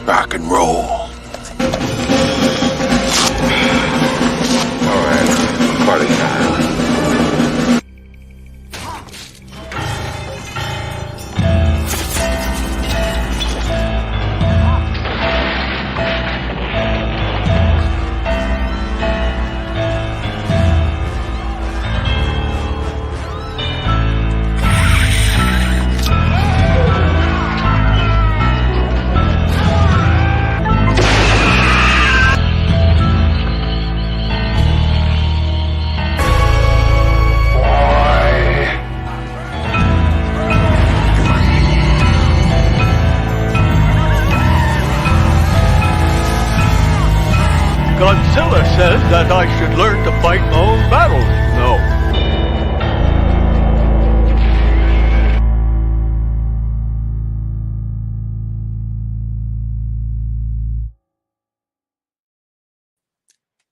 Rock and roll. All right, party time. Godzilla says that I should learn to fight my own battles, no.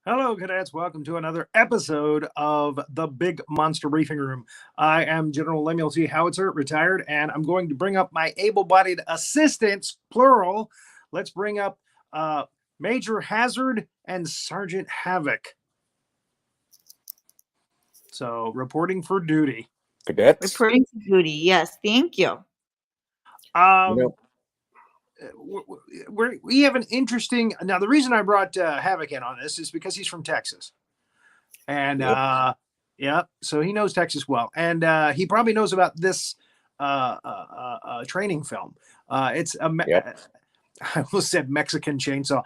Hello, cadets. Welcome to another episode of the Big Monster Briefing Room. I am General Lemuel T. Howitzer, retired, and I'm going to bring up my able-bodied assistants, plural. Let's bring up Major Hazzard and Sergeant Havoc. So, reporting for duty. Cadets? Reporting for duty, yes. Thank you. We have an interesting... Now, the reason I brought Havoc in on this is because he's from Texas. And, so he knows Texas well. And he probably knows about this training film. It's a... I almost said Mexican chainsaw.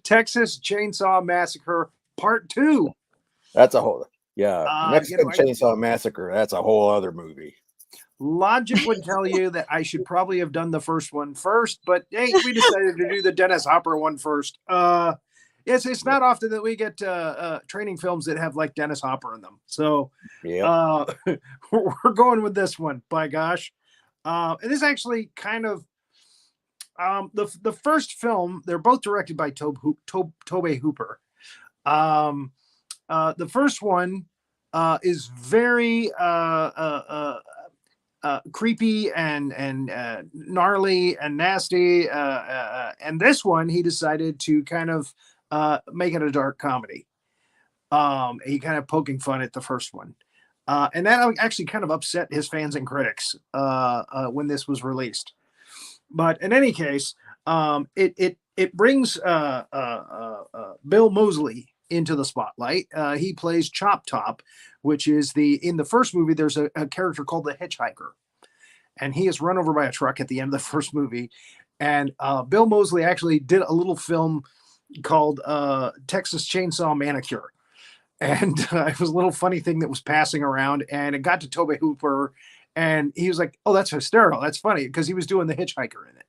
Texas Chainsaw Massacre Part 2. That's a whole... Mexican Chainsaw Massacre. That's a whole other movie. Logic would tell you that I should probably have done the first one first, but hey, we decided to do the Dennis Hopper one first. It's not often that we get training films that have like Dennis Hopper in them. So we're going with this one, by gosh. It is actually kind of the first film. They're both directed by Tobehooper. The first one is very creepy and gnarly and nasty. And this one, he decided to kind of make it a dark comedy. He kind of poking fun at the first one. And that actually kind of upset his fans and critics when this was released. But in any case, it brings Bill Moseley into the spotlight. He plays Choptop, which is in the first movie, there's a character called the Hitchhiker. And he is run over by a truck at the end of the first movie. And Bill Moseley actually did a little film called Texas Chainsaw Massacre. And it was a little funny thing that was passing around, and it got to Tobehooper, and he was like, "Oh, that's hysterical. That's funny," because he was doing the Hitchhiker in it.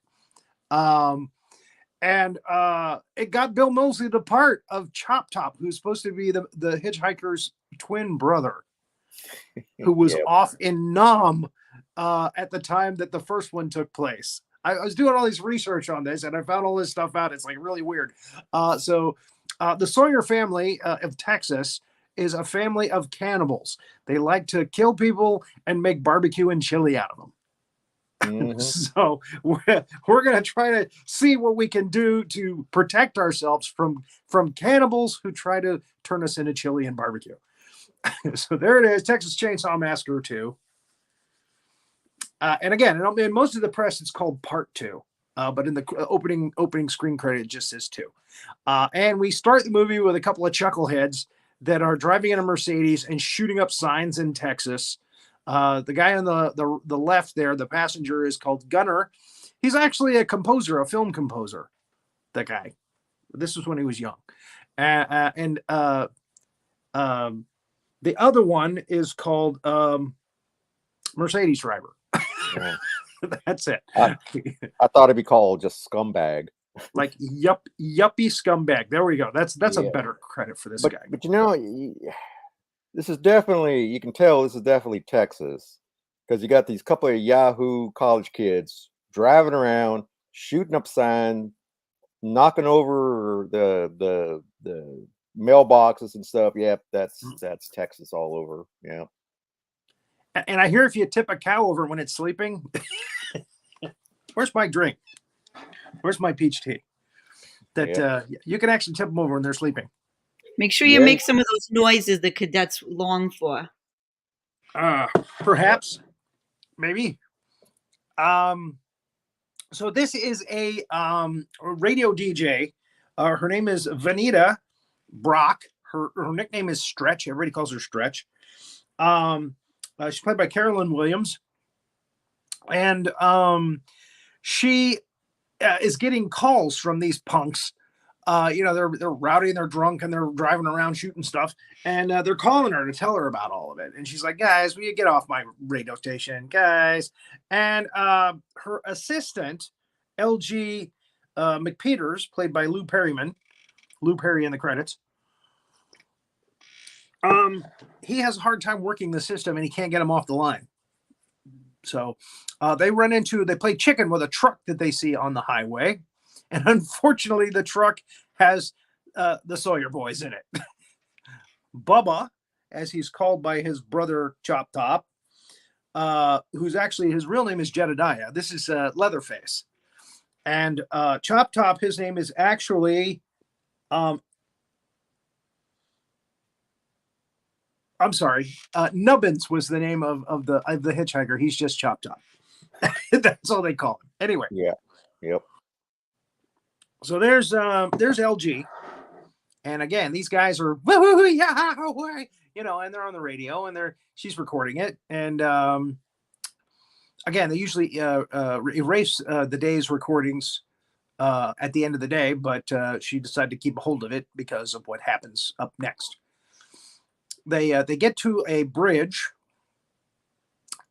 And it got Bill Moseley the part of Choptop, who's supposed to be the Hitchhiker's twin brother, who was off in Nam at the time that the first one took place. I was doing all this research on this, and I found all this stuff out. It's like really weird. The Sawyer family of Texas is a family of cannibals. They like to kill people and make barbecue and chili out of them. Mm-hmm. So we're going to try to see what we can do to protect ourselves from cannibals who try to turn us into chili and barbecue. So there it is, Texas Chainsaw Massacre 2. And again, in most of the press, it's called Part 2. But in the opening screen credit, it just says 2. And we start the movie with a couple of chuckleheads that are driving in a Mercedes and shooting up signs in Texas. The guy on the left there, the passenger, is called Gunner. He's actually a composer, a film composer. That guy. This was when he was young. And the other one is called Mercedes driver. Yeah. That's it. I thought it'd be called just Scumbag. Like yuppie scumbag. There we go. That's a better credit for this guy. But you know, this is definitely, you can tell this is definitely Texas, because you got these couple of Yahoo college kids driving around, shooting up signs, knocking over the mailboxes and stuff. Yeah, that's Texas all over. Yeah. And I hear if you tip a cow over when it's sleeping, Where's my drink? Where's my peach tea? That you can actually tip them over when they're sleeping. Make sure you Yeah. make some of those noises the cadets long for. Perhaps, maybe. So this is a radio DJ. Her name is Vanita Brock. Her nickname is Stretch. Everybody calls her Stretch. She's played by Carolyn Williams, and she is getting calls from these punks. They're rowdy and they're drunk and they're driving around shooting stuff, and they're calling her to tell her about all of it. And she's like, "Guys, will you get off my radio station, guys?" And her assistant, LG McPeters, played by Lou Perry in the credits. He has a hard time working the system and he can't get him off the line. So they play chicken with a truck that they see on the highway. And unfortunately, the truck has the Sawyer boys in it. Bubba, as he's called by his brother Choptop, who's actually, his real name is Jedediah. This is Leatherface. And Choptop, his name is actually, Nubbins was the name of the hitchhiker. He's just Choptop. That's all they call him. Anyway. Yeah. Yep. So there's LG, and again, these guys are and they're on the radio, and she's recording it, and again, they usually erase the day's recordings at the end of the day, but she decided to keep a hold of it because of what happens up next. They get to a bridge,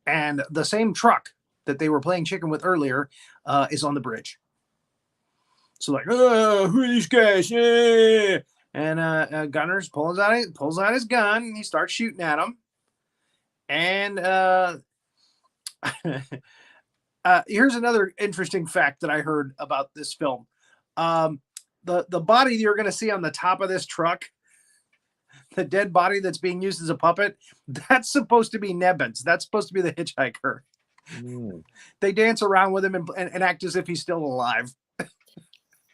and the same truck that they were playing chicken with earlier is on the bridge. So like, oh, who are these guys? Yeah. And Gunners pulls out his gun. And he starts shooting at them. And here's another interesting fact that I heard about this film. The body you're going to see on the top of this truck, the dead body that's being used as a puppet, that's supposed to be Nebbins. That's supposed to be the hitchhiker. Mm. They dance around with him and act as if he's still alive.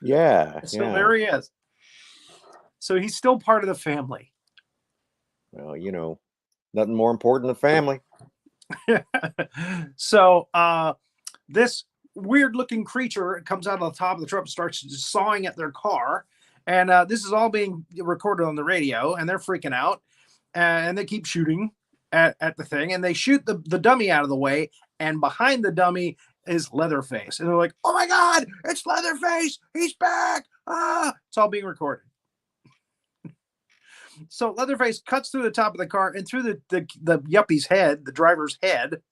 Yeah. So there he is. So he's still part of the family. Well, nothing more important than family. So this weird looking creature comes out of the top of the truck and starts sawing at their car. And this is all being recorded on the radio, and they're freaking out. And they keep shooting at the thing, and they shoot the dummy out of the way. And behind the dummy is Leatherface. And they're like, "Oh my God, it's Leatherface. He's back." It's all being recorded. So Leatherface cuts through the top of the car and through the yuppie's head, the driver's head.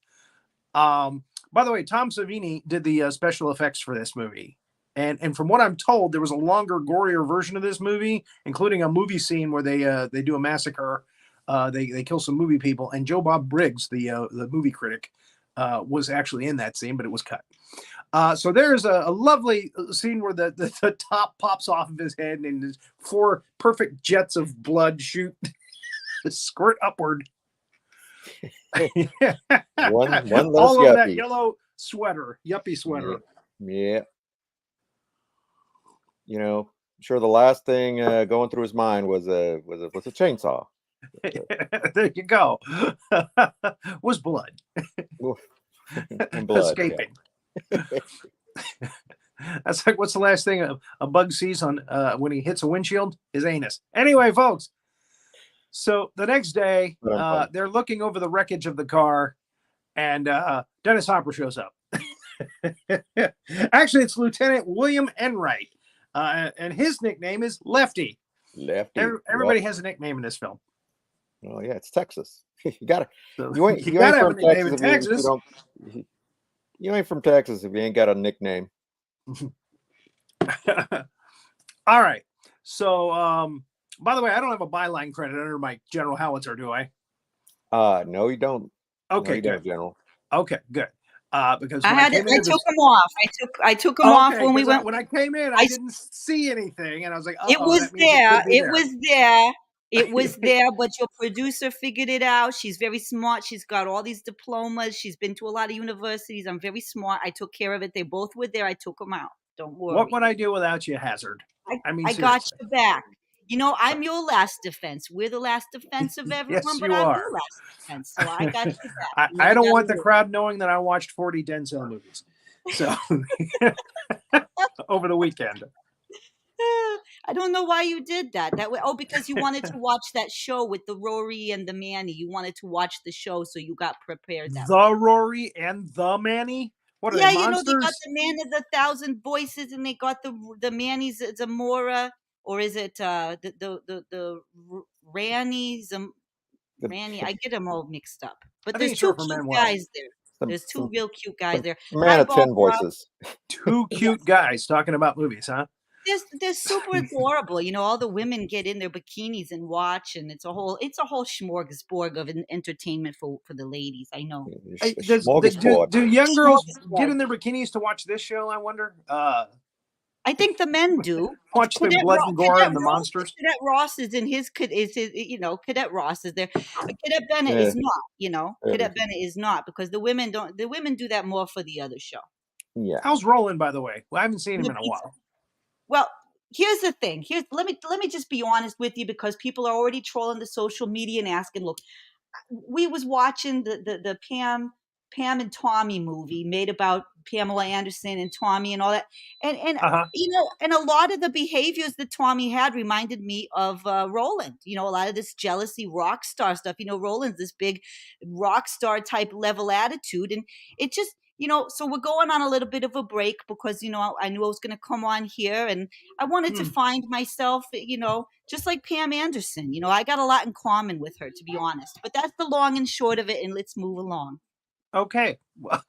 By the way, Tom Savini did the special effects for this movie. And from what I'm told, there was a longer, gorier version of this movie, including a movie scene where they do a massacre. They kill some movie people. And Joe Bob Briggs, the movie critic, was actually in that scene, but it was cut. So there's a lovely scene where the top pops off of his head and his 4 perfect jets of blood shoot squirt upward. one less all yuppie. Of that yellow sweater, yuppie sweater. Yeah. Sure the last thing going through his mind was a chainsaw. There you go. Was blood. And blood escaping. Yeah. That's like, what's the last thing a bug sees on when he hits a windshield? His anus. Anyway, folks. So the next day, they're looking over the wreckage of the car, and Dennis Hopper shows up. Actually, it's Lieutenant William Enright, and his nickname is Lefty. Lefty. Everybody has a nickname in this film. Oh yeah, it's Texas. You gotta. So You ain't gotta from have a nickname in Texas. Texas. You ain't from Texas if you ain't got a nickname. All right. So, by the way, I don't have a byline credit under my General Howitzer, do I? No, you don't. Okay, no, you good. don't, General. Okay, good. Because I took them off. I took them off when we went. When I came in, I didn't see anything, and I was like, "It was there. It was there." It was there, but your producer figured it out. She's very smart. She's got all these diplomas. She's been to a lot of universities. I'm very smart. I took care of it. They both were there. I took them out. Don't worry. What would I do without you, Hazzard? I mean, I got seriously. your back. You know, I'm your last defense. We're the last defense of everyone, Yes, but you I'm are. your last defense. So I got your back. I don't want the crowd knowing that I watched 40 Denzel movies. So over the weekend. I don't know why you did that. That way, because you wanted to watch that show with the Rory and the Manny. You wanted to watch the show, so you got prepared. The Rory and the Manny. What are they, monsters? You know, they got the Man of the Thousand Voices, and they got the Manny's Zamora, or is it the Ranny Ranny? I get them all mixed up. But there's two cute guys there. There's two real cute guys there. Man of 10 voices. Two cute guys talking about movies, huh? They're super adorable. You know, all the women get in their bikinis and watch, and it's a whole smorgasbord of entertainment for the ladies. I know. Do young girls get in their bikinis to watch this show? I wonder. I think the men do. Watch the blood and gore and the monsters. Cadet Ross is in his. Cadet Ross is there. Cadet Bennett is not. You know, Cadet Bennett is not, because the women don't. The women do that more for the other show. Yeah. How's Roland, by the way? Well, I haven't seen him in a while. Well, here's the thing. Let me just be honest with you, because people are already trolling the social media and asking. Look, we was watching the Pam and Tommy movie made about Pamela Anderson and Tommy and all that, and you know, and a lot of the behaviors that Tommy had reminded me of Roland. You know, a lot of this jealousy, rock star stuff. You know, Roland's this big rock star type level attitude, and it just. You know, so we're going on a little bit of a break because, you know, I knew I was going to come on here and I wanted to find myself, you know, just like Pam Anderson. You know, I got a lot in common with her, to be honest. But that's the long and short of it, and let's move along. Okay. Well,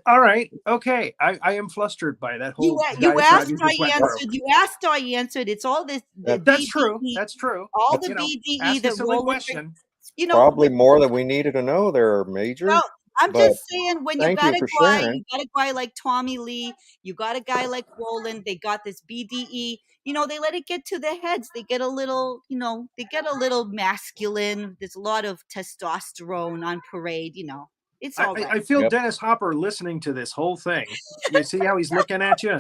all right. Okay. I am flustered by that whole. You asked, I answered. You asked, I answered. It's all this. That's true. That's true. All the BDE that question. You know, probably more than we needed to know. They're major. Well, I'm just saying, when you got a guy like Tommy Lee, you got a guy like Roland, they got this BDE, you know, they let it get to their heads. They get a little, you know, they get a little masculine. There's a lot of testosterone on parade, you know. It's all right. I feel Dennis Hopper listening to this whole thing. You see how he's looking at you?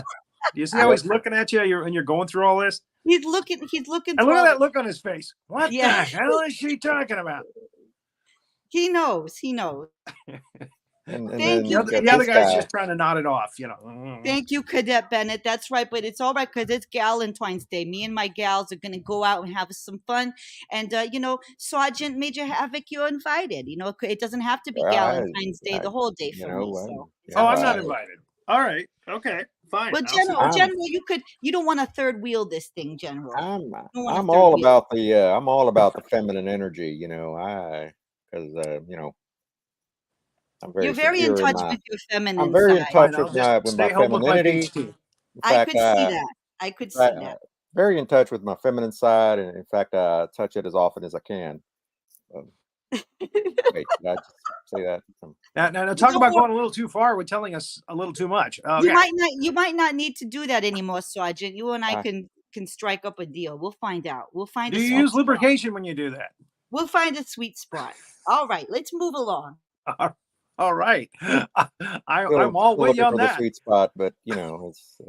Do you see how he's looking at you? You're going through all this? He's looking. And look at that look on his face. What the hell is she talking about? He knows. Thank you. The other guy's just trying to nod it off, you know. Thank you, Cadet Bennett. That's right, but it's all right because it's Galentine's Day. Me and my gals are going to go out and have some fun. And, you know, Sergeant Major Havoc, you're invited. You know, it doesn't have to be Galentine's Day the whole day for me. So. I'm not invited. All right. Okay. Fine. Well, General, you don't want a third wheel this thing, General. I'm all about the feminine energy, you know. Because you know, you're very in touch with your feminine. I'm very in touch with my femininity. I could see that. I could see that. Very in touch with my feminine side, and in fact, I touch it as often as I can. Wait, did I just say that? Now talk about going a little too far with telling us a little too much. Okay. You might not need to do that anymore, Sergeant. You and I can strike up a deal. We'll find out. Do you use lubrication when you do that? We'll find a sweet spot. All right, let's move along. All right. I'm all with you on that. Sweet spot, but you know, it's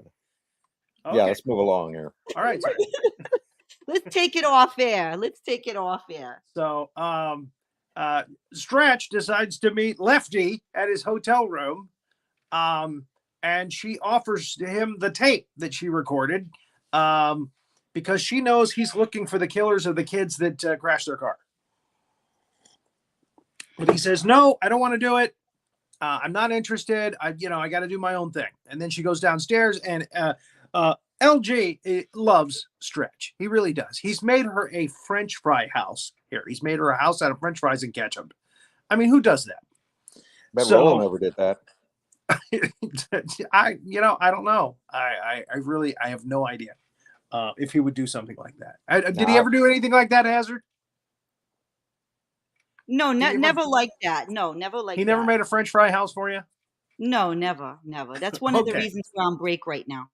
let's move along here. All right. Let's take it off air. So, Stretch decides to meet Lefty at his hotel room, and she offers him the tape that she recorded, because she knows he's looking for the killers of the kids that crashed their car. But he says, no, I don't want to do it. I'm not interested. I got to do my own thing. And then she goes downstairs, and LG loves Stretch. He really does. He's made her a French fry house here. He's made her a house out of French fries and ketchup. I mean, who does that? But Roland never did that. I don't know. I have no idea if he would do something like that. Did he ever do anything like that, Hazzard? No, never like that. No, never like that. He never made a French fry house for you? No, never. That's one of the reasons we're on break right now.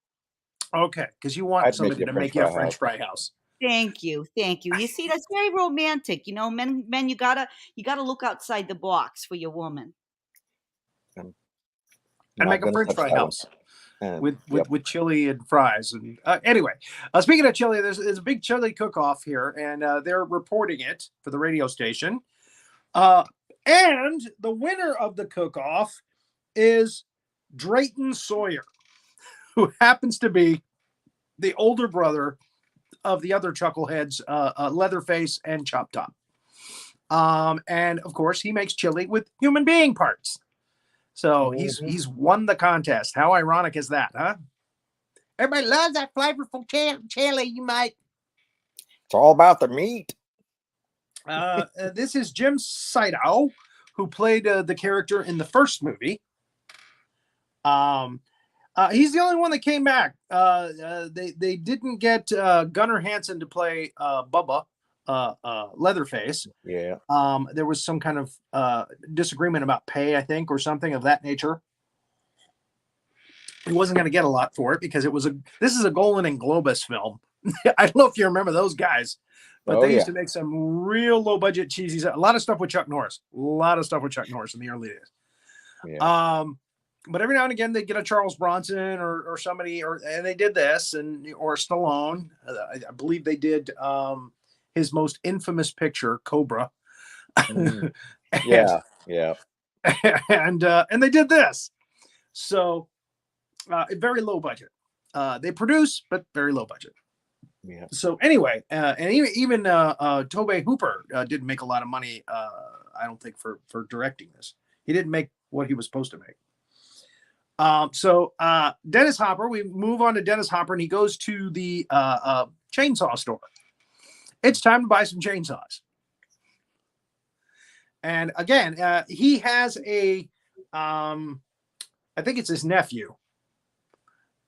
Okay, because you want somebody to make you a French fry house. Thank you, thank you. You see, that's very romantic. You know, men, you gotta look outside the box for your woman. I'm And not make a gonna French touch fry that one. house And with chili and fries. And anyway, speaking of chili, there's a big chili cook-off here, and they're reporting it for the radio station. And the winner of the cook-off is Drayton Sawyer, who happens to be the older brother of the other chuckleheads, Leatherface and Choptop. And of course, he makes chili with human being parts. So he's won the contest. How ironic is that, huh? Everybody loves that flavorful chili, you might. it's all about the meat. This is Jim Sydow, who played the character in the first movie. He's the only one that came back. They didn't get Gunnar Hansen to play Bubba, Leatherface. Yeah. There was some kind of disagreement about pay, I think, or something of that nature. He wasn't going to get a lot for it because this is a Golan and Globus film. I don't know if you remember those guys, but they used to make some real low budget cheesy stuff. A lot of stuff with Chuck Norris. A lot of stuff with Chuck Norris in the early days. Yeah. But every now and again they get a Charles Bronson or somebody, and they did this or Stallone. I believe they did his most infamous picture, Cobra. Yeah. And they did this. So very low budget. They produce, but very low budget. Yeah. So anyway, and even tobehooper didn't make a lot of money. I don't think for directing this. He didn't make what he was supposed to make. So Dennis Hopper, we move on to Dennis Hopper, and he goes to the chainsaw store. It's time to buy some chainsaws. And again, he has I think it's his nephew,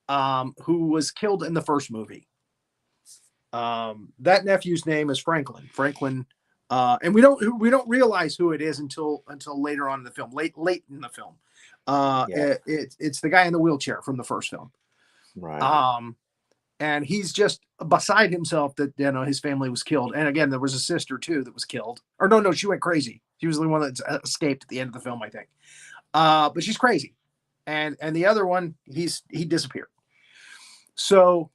who was killed in the first movie. That nephew's name is Franklin. And we don't realize who it is until later on in the film, late in the film. It's the guy in the wheelchair from the first film. Right. And he's just beside himself that his family was killed. And again, there was a sister too that was killed. Or no, she went crazy. She was the one that escaped at the end of the film, I think. But she's crazy. And the other one, he disappeared. So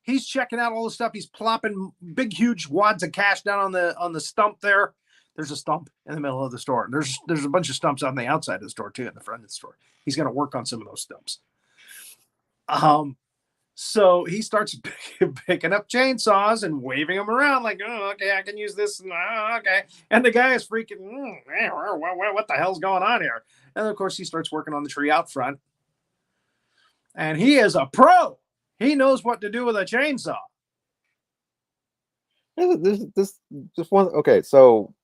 he's checking out all the stuff. He's plopping big, huge wads of cash down on the stump there. There's a stump in the middle of the store. There's a bunch of stumps on the outside of the store too, in the front of the store. He's going to work on some of those stumps. So he starts picking up chainsaws and waving them around like, oh, okay, I can use this. Okay. And the guy is freaking, what the hell's going on here? And of course he starts working on the tree out front. And he is a pro. He knows what to do with a chainsaw. This one. Okay, so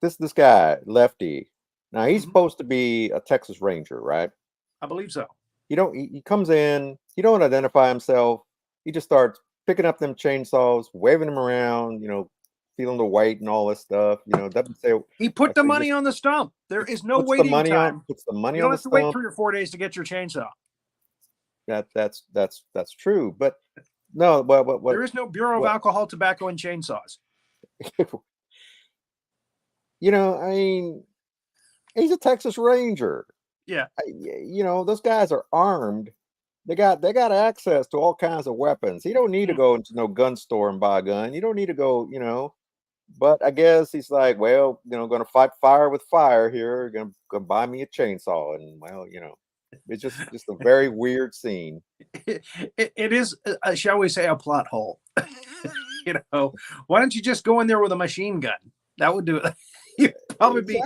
this guy Lefty. Now he's supposed to be a Texas Ranger, right? I believe so. He comes in. He don't identify himself. He just starts picking up them chainsaws, waving them around. Feeling the weight and all this stuff. Doesn't say he put the money on the stump. There is no waiting time. Puts the money you on don't the have to stump. wait 3 or 4 days to get your chainsaw. That's true, but no. What there is no Bureau of Alcohol, Tobacco, and Chainsaws. I mean, he's a Texas Ranger. Yeah. Those guys are armed. They got access to all kinds of weapons. He don't need to go into no gun store and buy a gun. You don't need to go, But I guess he's like, well, going to fight fire with fire here. Going to buy me a chainsaw, and well, it's just a very weird scene. It is, shall we say, a plot hole. Why don't you just go in there with a machine gun? That would do it. You'd probably be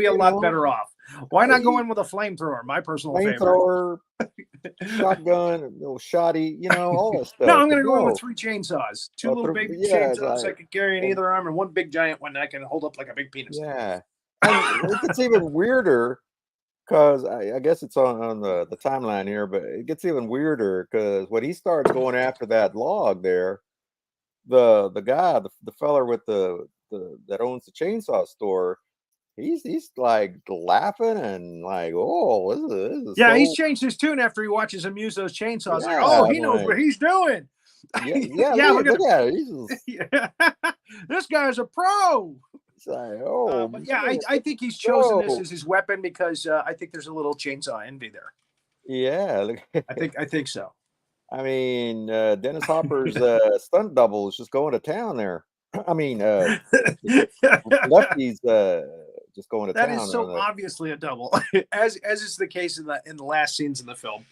a lot better off. Why not go in with a flamethrower? My personal favorite. Shotgun, little shoddy, all that stuff. No, I'm going to go in with 3 chainsaws. 2 little big chainsaws I can carry in either arm, and 1 big giant one that I can hold up like a big penis. Yeah. And it's even weirder because I guess it's on the timeline here, but it gets even weirder because when he starts going after that log there, the guy, the feller with that owns the chainsaw store, he's like laughing and like, oh, this is Yeah, he's so changed his tune after he watches him use those chainsaws. Like, yeah. oh, I'm he knows like, what he's doing. yeah. Yeah, Look, look at look at it. He's just him. Yeah. This guy's a pro. it's like, oh But yeah, man, I think he's chosen this so as his weapon because I think there's a little chainsaw envy there. yeah. Look, I think so. I mean, Dennis Hopper's stunt double is just going to town there. I mean, Lefty's just going to That town is so on obviously a double, as is the case in the last scenes in the film.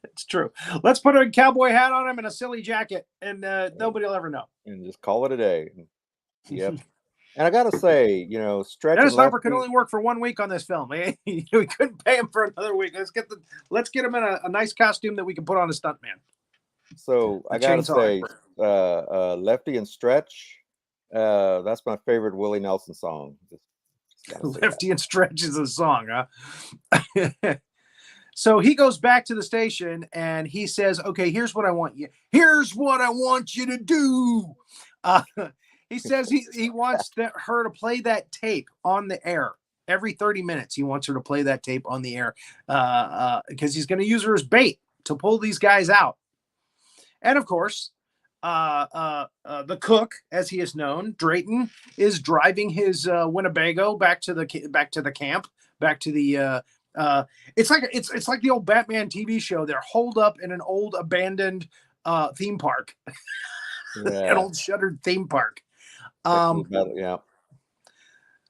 It's true. Let's put a cowboy hat on him and a silly jacket, and nobody will ever know. and just call it a day. Yep. And I gotta say, you know, Stretch Dennis and Hopper could Lefty, only work for 1 week on this film. We couldn't pay him for another week. Let's get him in a nice costume that we can put on a stuntman. so I The gotta chainsaw say, expert. Lefty and Stretch, that's my favorite Willie Nelson song. Just gotta say that. Lefty and Stretch is a song, huh? So he goes back to the station and he says, "Okay, here's what I want you. Here's what I want you to do." He says he wants her to play that tape on the air every 30 minutes. He wants her to play that tape on the air because he's going to use her as bait to pull these guys out. And of course, the cook, as he is known, Drayton, is driving his Winnebago back to the camp, back to the. It's like the old Batman TV show. They're holed up in an old abandoned theme park, Yeah. an old shuttered theme park. Yeah.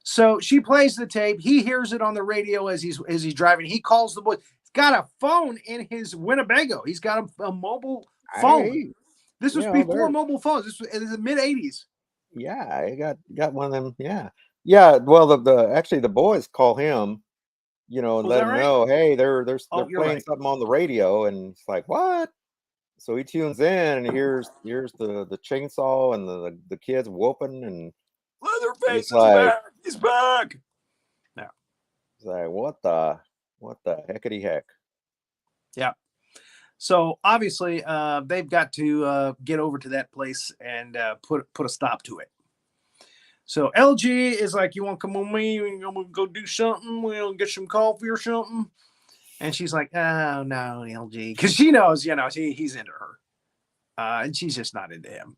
So she plays the tape. He hears it on the radio as he's driving. He calls the boys. He's got a phone in his Winnebago. He's got a mobile phone. Hey, This was you know, before mobile phones. This was in the mid 80s. yeah, I got one of them. Yeah. Yeah. Well, the actually the boys call him, you know, and Was let that him right? know, hey, they're Oh, you're playing right. something on the radio, and it's like, what? So he tunes in and here's the chainsaw and the kids whooping, and Leatherface it's is like back. He's back. Yeah. it's like what the heckity heck? Yeah. So obviously, they've got to get over to that place and put a stop to it. So LG is like, "You want to come with me? We'll go do something. We'll get some coffee or something." And she's like, "Oh no, LG," because she knows, he's into her, and she's just not into him.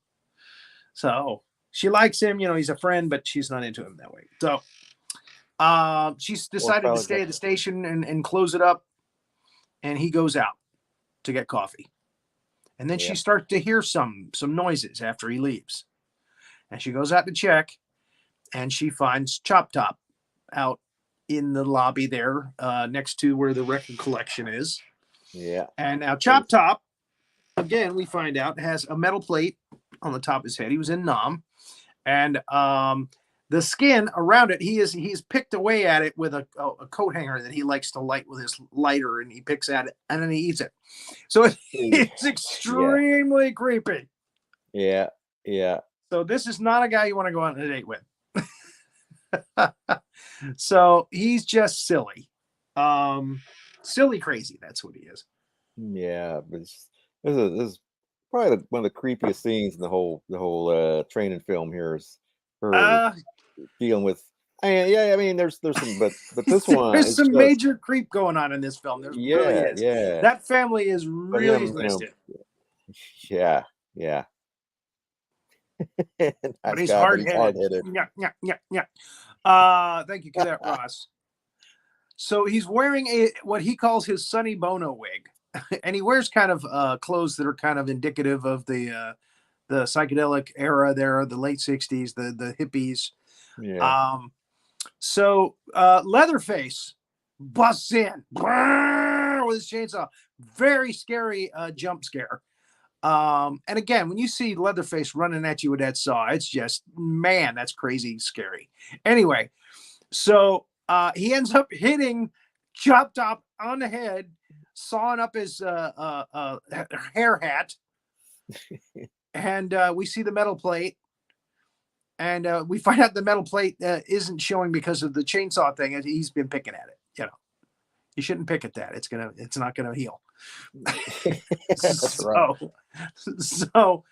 So she likes him, he's a friend, but she's not into him that way. So she's decided to stay at the station and close it up, and he goes out to get coffee. And then she starts to hear some noises after he leaves. And she goes out to check, and she finds Choptop out in the lobby there next to where the record collection is. Yeah. And now Choptop, again, we find out, has a metal plate on the top of his head. He was in Nam. And the skin around it, he's picked away at it with a coat hanger that he likes to light with his lighter, and he picks at it and then he eats it. So it's extremely creepy. Yeah. Yeah. So this is not a guy you want to go on a date with. So he's just silly. Silly crazy. That's what he is. Yeah. But this is probably one of the creepiest scenes in the whole training film here is her dealing with. I mean, there's some, but this one, there's some major creep going on in this film. There really is. Yeah. That family is really twisted. Yeah. But he's hard-headed. Yeah. Thank you, Cadet Ross. So he's wearing what he calls his Sonny Bono wig, and he wears kind of clothes that are kind of indicative of the psychedelic era there, the late 60s, the hippies. Yeah. So Leatherface busts in with his chainsaw. Very scary jump scare. And again, when you see Leatherface running at you with that saw, it's just, man, that's crazy scary. Anyway, so he ends up hitting Choptop on the head, sawing up his hair hat. And we see the metal plate. And we find out the metal plate isn't showing because of the chainsaw thing. He's been picking at it. You shouldn't pick at that. It's not gonna heal. That's right. So,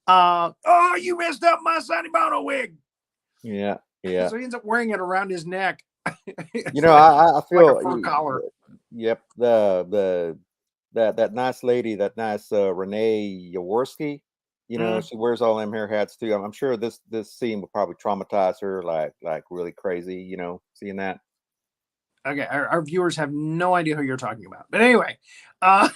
oh, you messed up my Sonny Bono wig. Yeah. Yeah. So he ends up wearing it around his neck. You know, I feel like a fur collar. Yep, that nice lady, that nice Renee Yaworski. You know, she wears all them hair hats too. I'm sure this scene will probably traumatize her like really crazy. You know, seeing that. Okay, our viewers have no idea who you're talking about. But anyway, well,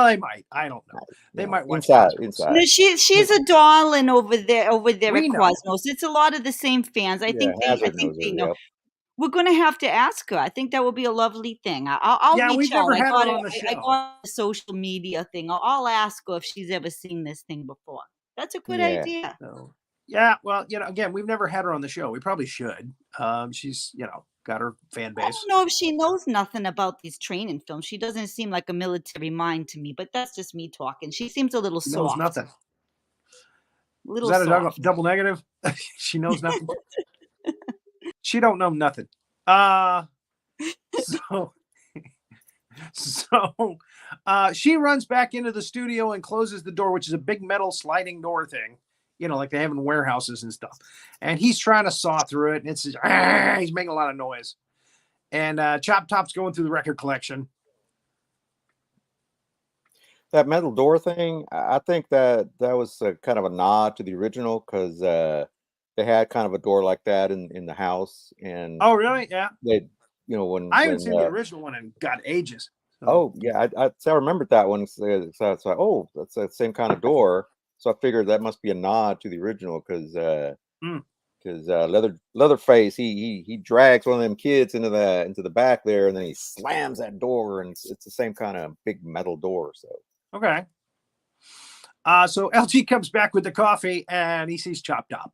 they might. I don't know. They might watch inside. No, she's a darling over there We at know. Cosmos. It's a lot of the same fans. I think Hazzard they knows her, know. yep. We're gonna have to ask her. I think that would be a lovely thing. I'll Yeah, reach we've out. never I had got her it. on the I show. got a social media thing. I'll ask her if she's ever seen this thing before. That's a good Yeah. idea. So, yeah, well, again, we've never had her on the show. We probably should. She's, got her fan I base. don't know if she knows nothing about these training films. She doesn't seem like a military mind to me, but that's just me talking. She seems a little She knows soft. nothing. Little Is that soft. a double negative? She knows nothing. She don't know nothing. So she runs back into the studio and closes the door, which is a big metal sliding door thing, like they have in warehouses and stuff. And he's trying to saw through it, and it's he's making a lot of noise. And Choptop's going through the record collection. That metal door thing, I think that was kind of a nod to the original because they had kind of a door like that in the house. And oh, really? Yeah. They, when I haven't seen the original one in ages. So. Oh yeah, I remembered that one. So it's like, oh, that's the same kind of door. So I figured that must be a nod to the original because Leatherface he drags one of them kids into the back there, and then he slams that door, and it's the same kind of big metal door. So okay. So LG comes back with the coffee, and he sees Choptop,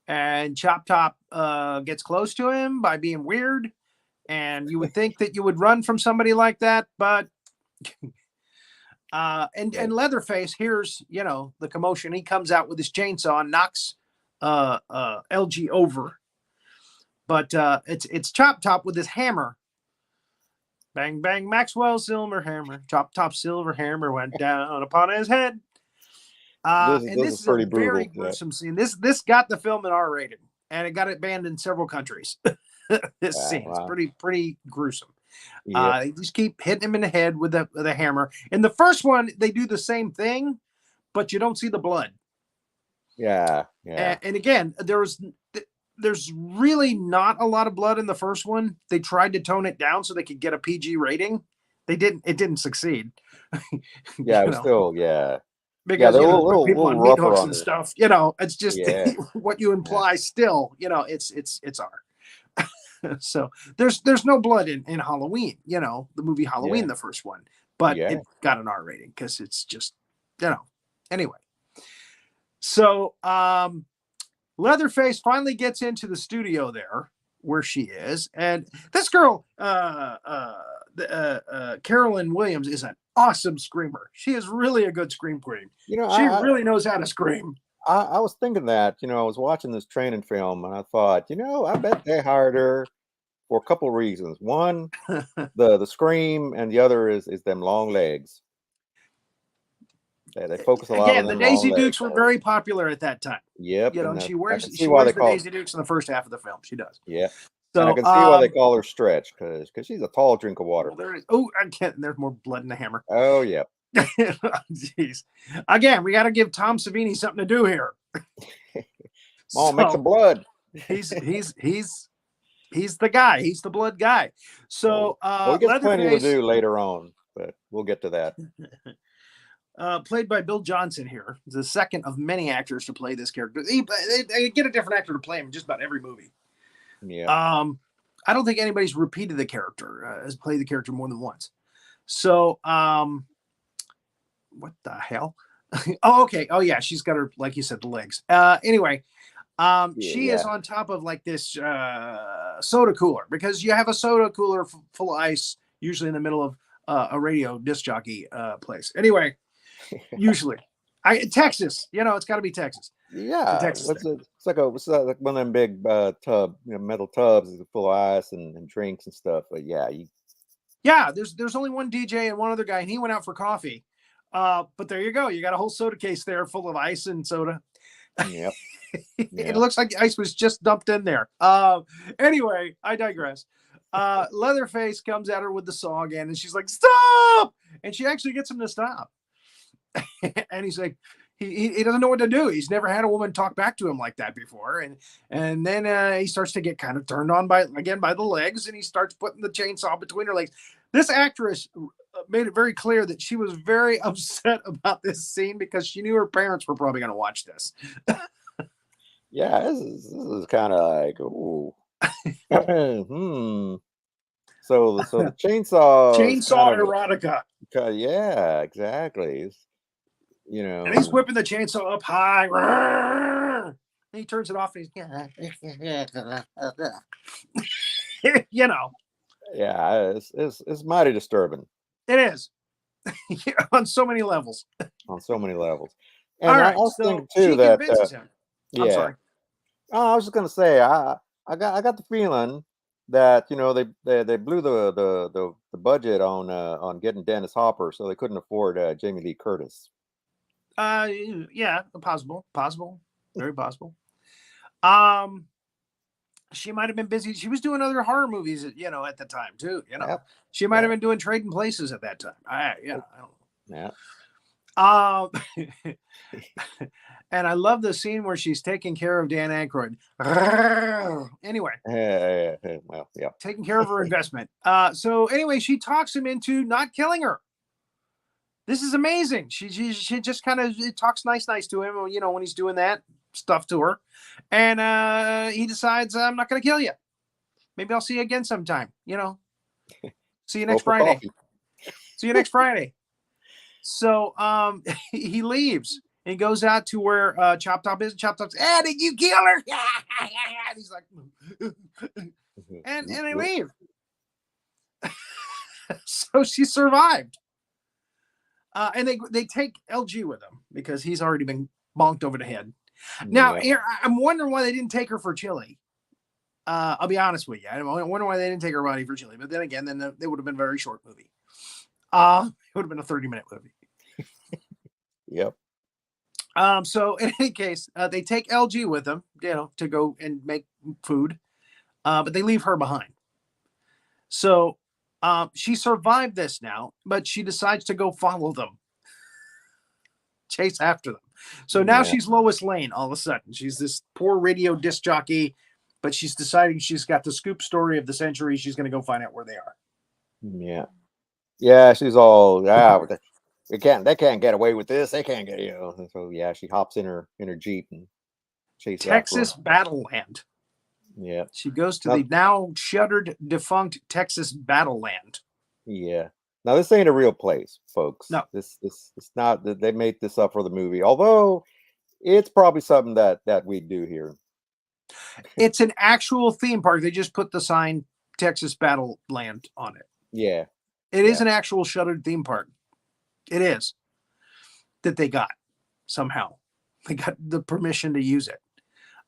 and Choptop gets close to him by being weird. And you would think that you would run from somebody like that, but and Leatherface hears, the commotion. He comes out with his chainsaw and knocks LG over. But it's Choptop with his hammer. Bang bang, Maxwell's silver hammer. Choptop's silver hammer went down upon his head. This is a very gruesome scene. This got the film an R-rated, and it got it banned in several countries. This scene is pretty gruesome. Yep. They just keep hitting him in the head with a hammer. In the first one, they do the same thing, but you don't see the blood. Yeah. And again, there's really not a lot of blood in the first one. They tried to tone it down so they could get a PG rating. They didn't. It didn't succeed. Yeah, it was still because they're people on meat hooks and stuff. It's just what you imply. Yeah. Still, it's R. So there's no blood in Halloween, the movie Halloween, the first one, but it got an R rating because it's just, anyway. So Leatherface finally gets into the studio there where she is, and this girl, Carolyn Williams, is an awesome screamer. She is really a good scream queen. She really knows how to scream. I was thinking that, I was watching this training film, and I thought, I bet they hired her for a couple of reasons. One, the scream, and the other is them long legs. They focus a lot on them. The Daisy Dukes were very popular at that time. Yep. She wears the Daisy Dukes in the first half of the film. She does. Yeah. So and I can see why they call her Stretch, because she's a tall drink of water. I can't. There's more blood in the hammer. Oh yeah. Jeez. Again, we got to give Tom Savini something to do here. Make some blood. He's the guy. He's the blood guy. So he gets plenty to do later on, but we'll get to that. Played by Bill Johnson here, the second of many actors to play this character. They get a different actor to play him in just about every movie. Yeah. I don't think anybody's repeated the character, has played the character more than once. So, what the hell? Oh, okay. Oh, yeah. She's got her, like you said, the legs. Anyway, she is on top of like this soda cooler, because you have a soda cooler full of ice, usually in the middle of a radio disc jockey place. Anyway, usually. Texas, it's got to be Texas. Yeah, Texas it's like one of them big metal tubs full of ice and drinks and stuff. But there's only one DJ and one other guy, and he went out for coffee. But there you go. You got a whole soda case there full of ice and soda. Yep. It looks like ice was just dumped in there. Anyway, I digress. Leatherface comes at her with the saw again, and she's like, "Stop!" And she actually gets him to stop. And he's like, he doesn't know what to do. He's never had a woman talk back to him like that before. And then he starts to get kind of turned on by the legs, and he starts putting the chainsaw between her legs. This actress made it very clear that she was very upset about this scene because she knew her parents were probably going to watch this. Yeah, this is kind of like, ooh. So the chainsaw Chainsaw erotica. Yeah, exactly. And he's whipping the chainsaw up high. And he turns it off and he's Yeah, it's mighty disturbing. It is. On so many levels. On so many levels. And all I right, was so thinking too she that convinces him. I'm sorry. Oh, I was just gonna say I got the feeling that they blew the budget on getting Dennis Hopper, so they couldn't afford Jamie Lee Curtis. Yeah, possible, very possible. She might have been busy. She was doing other horror movies, at the time too. Yep. She might have been doing Trading Places at that time. I don't know. Yeah. And I love the scene where she's taking care of Dan Aykroyd. Anyway, Well, yeah. taking care of her investment. So anyway, she talks him into not killing her. This is amazing. She just kind of talks nice to him, when he's doing that stuff to her, and he decides, I'm not going to kill you. Maybe I'll see you again sometime. See you next Friday. See you next Friday. So he leaves and he goes out to where Choptop is. Choptop's, did you kill her? And he's like, and they leave. So she survived. And they take LG with them because he's already been bonked over the head. Now, here, I'm wondering why they didn't take her for chili. I'll be honest with you. I wonder why they didn't take her body for chili. But then again, it would have been a very short movie. It would have been a 30-minute movie. Yep. So in any case, they take LG with them, to go and make food. But they leave her behind. So she survived this now, but she decides to go follow them. Chase after them. So now she's Lois Lane all of a sudden. She's this poor radio disc jockey, but she's deciding she's got the scoop story of the century. She's going to go find out where they are. Yeah. Yeah, she's all, they can't get away with this. They can't get, So yeah, she hops in her Jeep and chases Texas Battleland. Yeah. She goes to the now shuttered, defunct Texas Battleland. Yeah. Now this ain't a real place, folks. No. This it's not that they made this up for the movie. Although it's probably something that we do here. It's an actual theme park. They just put the sign Texas Battleland on it. Yeah. It is an actual shuttered theme park. It is. That they got somehow. They got the permission to use it.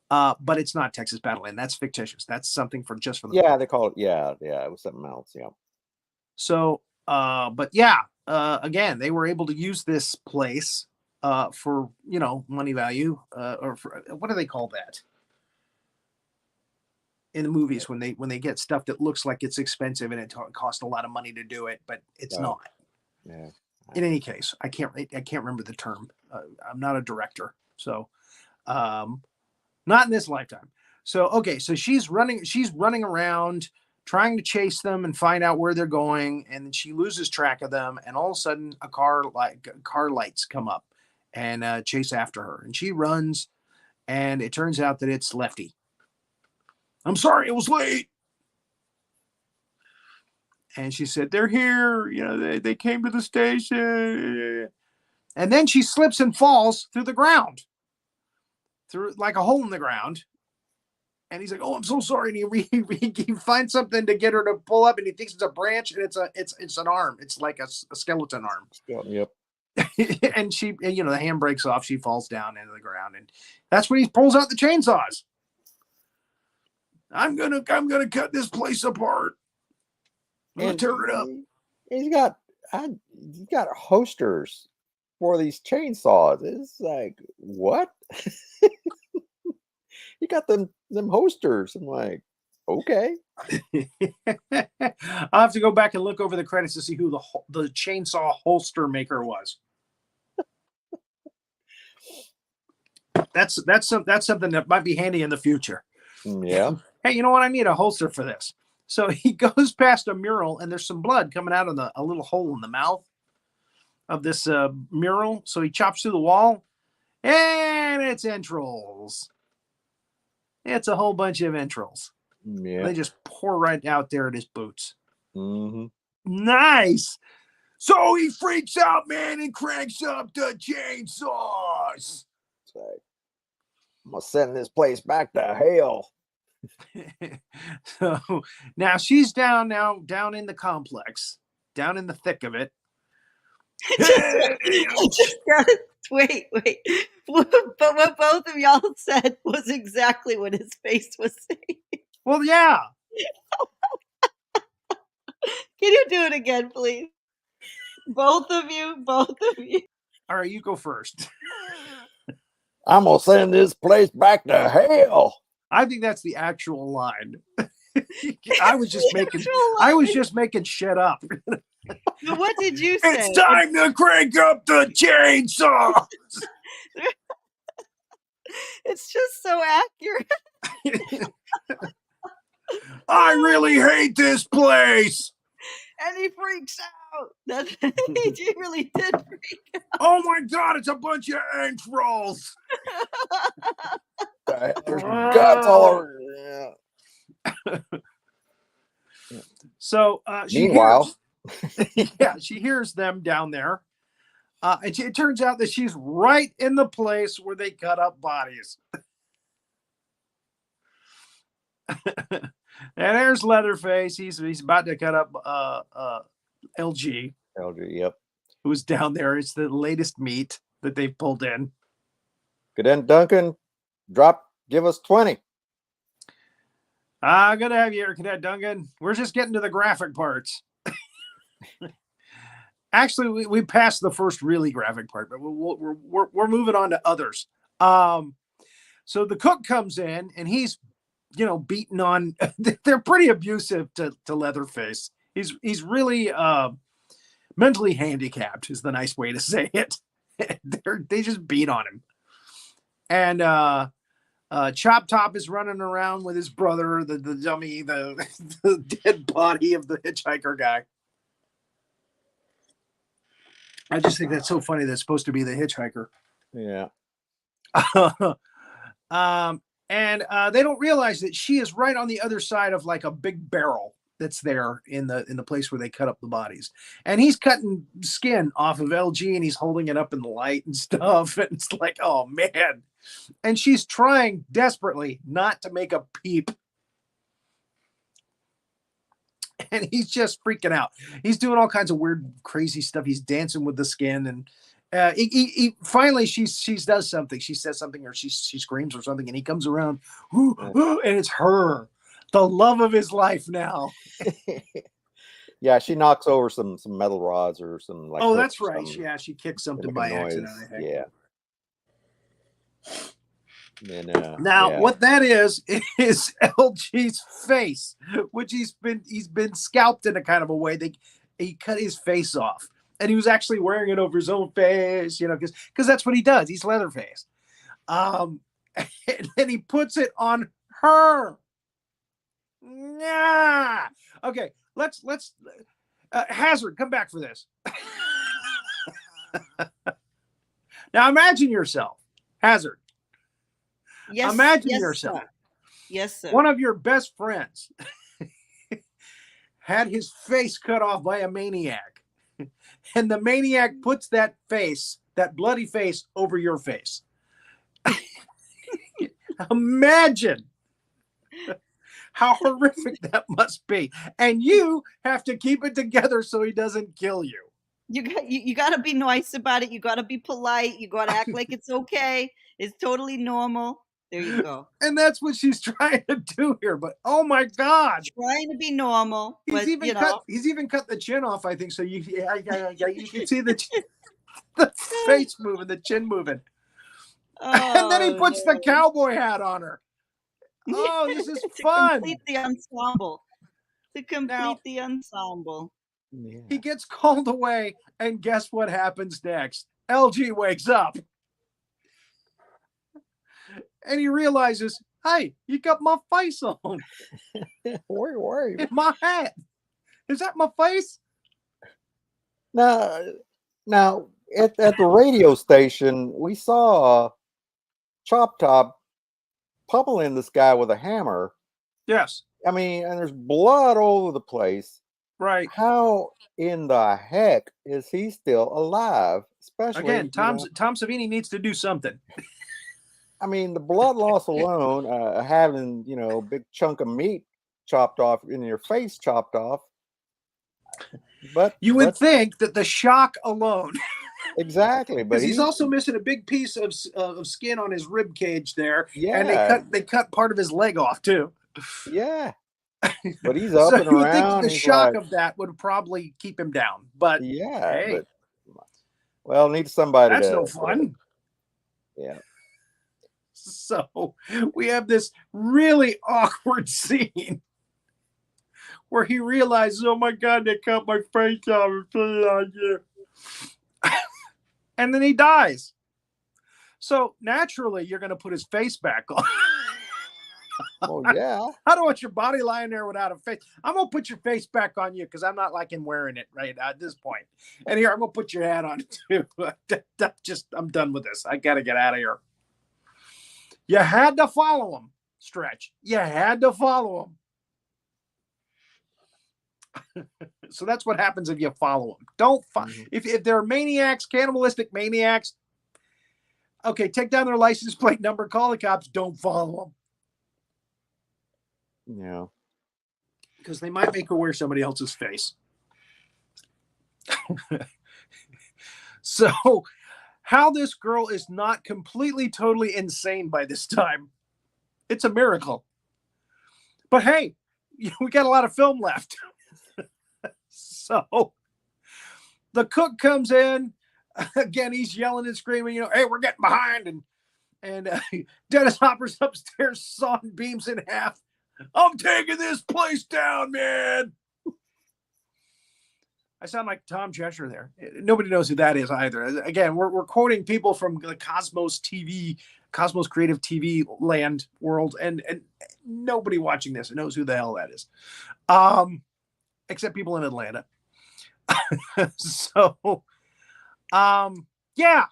But it's not Texas Battleland. That's fictitious. That's something just for the movie. They call it. Yeah, it was something else. Yeah. So, but yeah, again, they were able to use this place for money value, or for, what do they call that in the movies when they get stuff that looks like it's expensive and it costs a lot of money to do it, but it's not. Yeah. In any case, I can't remember the term. I'm not a director, so not in this lifetime. So okay, so she's running around trying to chase them and find out where they're going, and then she loses track of them, and all of a sudden car lights come up and chase after her, and she runs, and it turns out that it's Lefty. I'm sorry, it was late. And she said, they're here. They came to the station. And then she slips and falls through the ground, through like a hole in the ground. And he's like, oh, I'm so sorry. And he finds something to get her to pull up, and he thinks it's a branch, and it's an arm. It's like a skeleton arm. Yep. And she, the hand breaks off. She falls down into the ground, and that's when he pulls out the chainsaws. I'm gonna cut this place apart. I'm gonna tear it up. He's got holsters for these chainsaws. It's like, what? You got them holsters. I'm like, okay. I'll have to go back and look over the credits to see who the chainsaw holster maker was. That's something that might be handy in the future. Yeah. Hey, you know what? I need a holster for this. So he goes past a mural, and there's some blood coming out of a little hole in the mouth of this mural. So he chops through the wall, and it's entrails. It's a whole bunch of entrails. Yeah. They just pour right out there at his boots. Mm-hmm. Nice. So he freaks out, man, and cranks up the chainsaws. It's like, I'm gonna send this place back to hell. So now she's down in the complex, down in the thick of it. Wait. But what both of y'all said was exactly what his face was saying. Well, yeah. Can you do it again, please? Both of you. All right, you go first. I'm gonna send this place back to hell. I think that's the actual line. I was just making shit up. But what did you say? It's time to crank up the chainsaw. It's just so accurate. I really hate this place. And he freaks out. He really did freak out. Oh my God, it's a bunch of entrails. There's guts all over. Yeah. So Meanwhile, she hears them down there. And it turns out that she's right in the place where they cut up bodies. And there's Leatherface. He's about to cut up LG. Yep. Who's down there. It's the latest meat that they've pulled in. Cadet Duncan, give us 20. Good to have you here, Cadet Duncan. We're just getting to the graphic parts. Actually, we passed the first really graphic part, but we're moving on to others. So the cook comes in, and he's, beaten on. They're pretty abusive to Leatherface. He's really mentally handicapped, is the nice way to say it. They just beat on him. And choptop is running around with his brother, the dummy, the dead body of the hitchhiker guy. I just think that's so funny. That's supposed to be the hitchhiker. Yeah. And they don't realize that she is right on the other side of like a big barrel that's there in the place where they cut up the bodies. And he's cutting skin off of LG, and he's holding it up in the light and stuff. And it's like, oh man. And she's trying desperately not to make a peep. And he's just freaking out. He's doing all kinds of weird, crazy stuff. He's dancing with the skin, and he finally she does something. She says something, or she screams or something, and he comes around, and it's her, the love of his life now. Yeah, she knocks over some metal rods or some like. Oh, that's right. Yeah, she kicks something by accident. I think. Yeah. And, what that is LG's face, which he's been scalped in a kind of a way. He cut his face off, and he was actually wearing it over his own face, because that's what he does. He's Leatherface. And then he puts it on her. Nah. Okay, let's Hazzard, come back for this. Now imagine yourself, Hazzard. Yes. Imagine yes, yourself. Sir. Yes, sir. One of your best friends had his face cut off by a maniac. And the maniac puts that bloody face over your face. Imagine how horrific that must be. And you have to keep it together so he doesn't kill you. You got to be nice about it. You got to be polite. You got to act like it's okay. It's totally normal. There you go. And that's what she's trying to do here. But oh my God, trying to be normal. He's even cut the chin off, I think. So you can see the face moving, the chin moving. And then he puts the cowboy hat on her. Oh, this is To fun. complete the ensemble. To complete Now- the ensemble. Yeah. He gets called away, and guess what happens next? LG wakes up. And he realizes, hey, you got my face on Where? in my hat. Is that my face? Now at the radio station, we saw Choptop pummeling this guy with a hammer. Yes. I mean, and there's blood all over the place. Right. How in the heck is he still alive? Especially Again, Tom Savini needs to do something. I mean, the blood loss alone, having a big chunk of meat chopped off in your face, chopped off. But you would think that the shock alone, exactly, but because he's also missing a big piece of skin on his rib cage there, yeah, and they cut part of his leg off too. Yeah, but he's up So and you would think around. the shock of that would probably keep him down, but yeah, hey, well, needs somebody. That's no fun. Yeah. So we have this really awkward scene where he realizes, oh my God, they cut my face off and put it on you. And then he dies. So naturally, you're going to put his face back on. Oh, yeah. I don't want your body lying there without a face. I'm going to put your face back on you because I'm not liking wearing it right at this point. And here, I'm going to put your hat on too. I'm done with this. I got to get out of here. You had to follow him, Stretch. You had to follow him. So that's what happens if you follow them. Don't follow. If they're maniacs, cannibalistic maniacs, okay, take down their license plate number, call the cops. Don't follow them. Yeah. Because they might make her wear somebody else's face. So, how this girl is not completely, totally insane by this time, it's a miracle. But hey, we got a lot of film left. So, the cook comes in. Again, he's yelling and screaming, hey, we're getting behind. And Dennis Hopper's upstairs sawing beams in half. I'm taking this place down, man. I sound like Tom Cheshire there. Nobody knows who that is either. Again, we're quoting people from the Cosmos Creative TV land world, and nobody watching this knows who the hell that is, except people in Atlanta. So, yeah.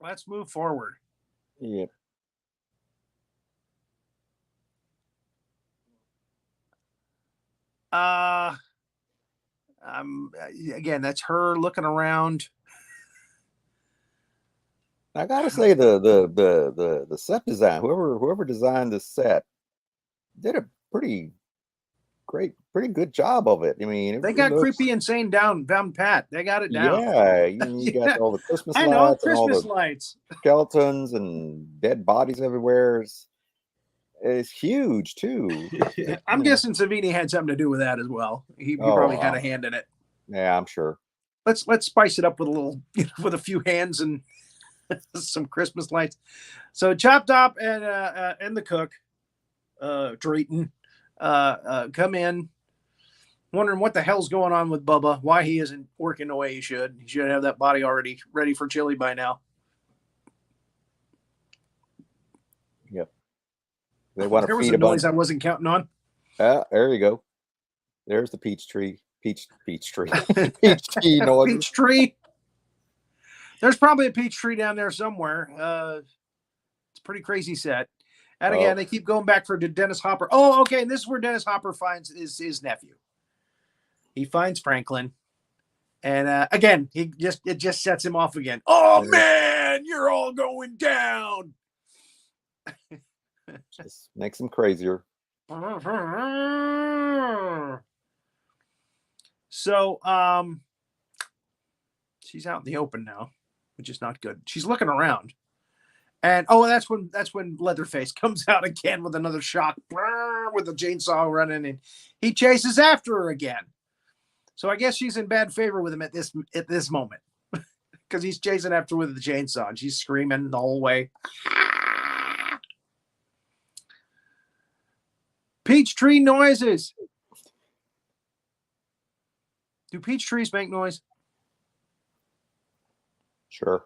Let's move forward. Yeah. Again, that's her looking around. I gotta say the set design, whoever designed this set did a pretty good job of it. I mean, they got creepy, insane down pat. They got it down. Yeah, you got all the Christmas lights, Christmas and all the lights, skeletons and dead bodies everywhere. It's huge too. I'm guessing Savini had something to do with that as well. He probably had a hand in it. Yeah, I'm sure. Let's spice it up with a little, with a few hands and some Christmas lights. So Choptop and the cook, Drayton, come in, wondering what the hell's going on with Bubba. Why he isn't working the way he should. He should have that body already ready for chili by now. Yep. They want there to was feed a noise I wasn't counting on. There you go. There's the peach tree. Peach tree. Peach tree noise. Peach tree. There's probably a peach tree down there somewhere. It's a pretty crazy set. And again, they keep going back for Dennis Hopper. Oh, okay. And this is where Dennis Hopper finds his nephew. He finds Franklin. And again, it just sets him off again. Oh man, you're all going down. Just makes him crazier. So she's out in the open now, which is not good. She's looking around. And that's when Leatherface comes out again with another shot with the chainsaw running, and he chases after her again. So I guess she's in bad favor with him at this moment, because he's chasing after her with the chainsaw, and she's screaming the whole way. peach tree noises. Do peach trees make noise? Sure.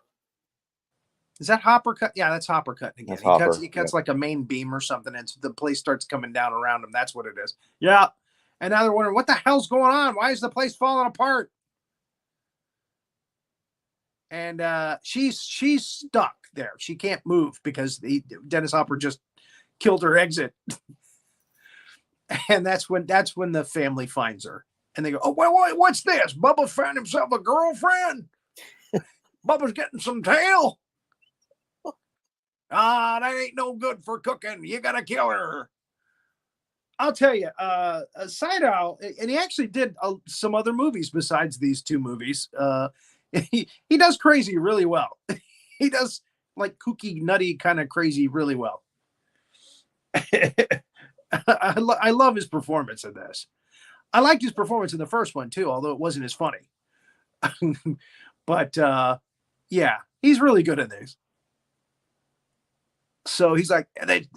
Is that Hopper cut? Yeah, that's Hopper cutting again. That's Hopper, He cuts like a main beam or something, and the place starts coming down around him. That's what it is. Yeah. And now they're wondering, what the hell's going on? Why is the place falling apart? And she's stuck there. She can't move because Dennis Hopper just killed her exit. And that's when the family finds her. And they go, oh, what's this? Bubba found himself a girlfriend. Bubba's getting some tail. That ain't no good for cooking. You got to kill her. I'll tell you, Sydal, and he actually did some other movies besides these two movies. He does crazy really well. He does like kooky, nutty kind of crazy really well. I love his performance in this. I liked his performance in the first one too, although it wasn't as funny. But yeah, he's really good at this. So he's like, the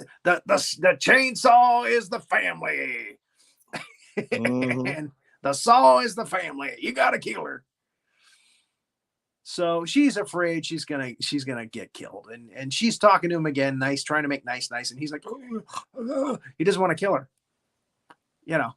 chainsaw is the family. And the saw is the family. You gotta kill her. So she's afraid she's gonna get killed. And she's talking to him again, nice, trying to make nice. And he's like, he doesn't want to kill her. You know.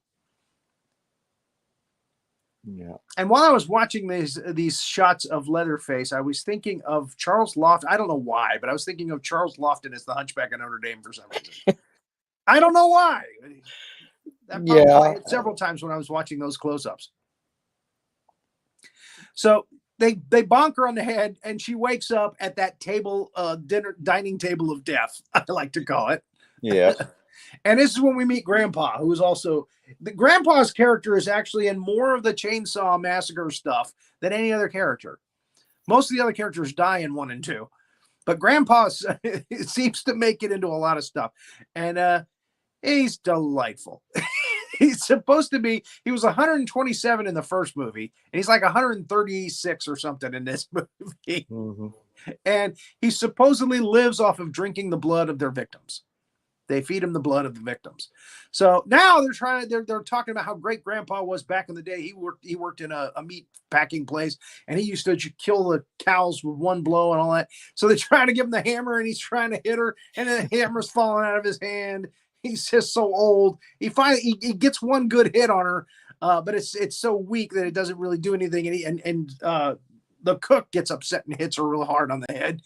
Yeah. And while I was watching these shots of Leatherface, I was thinking of Charles Lofton. I don't know why, but I was thinking of Charles Lofton as the Hunchback of Notre Dame for some reason. I don't know why. That popped several times when I was watching those close-ups. So they bonk her on the head, and she wakes up at that table, dining table of death, I like to call it. Yeah. And this is when we meet Grandpa, who is also the Grandpa's character is actually in more of the Chainsaw Massacre stuff than any other character. Most of the other characters die in 1 and 2, but Grandpa seems to make it into a lot of stuff. And he's delightful. He's supposed to be, he was 127 in the first movie, and he's like 136 or something in this movie. Mm-hmm. And he supposedly lives off of drinking the blood of their victims. They feed him the blood of the victims. So now they're talking about how great Grandpa was back in the day. He worked in a meat packing place, and he used to kill the cows with one blow and all that. So they're trying to give him the hammer, and he's trying to hit her, and then the hammer's falling out of his hand. He's just so old. He finally he gets one good hit on her, but it's so weak that it doesn't really do anything. And the cook gets upset and hits her real hard on the head,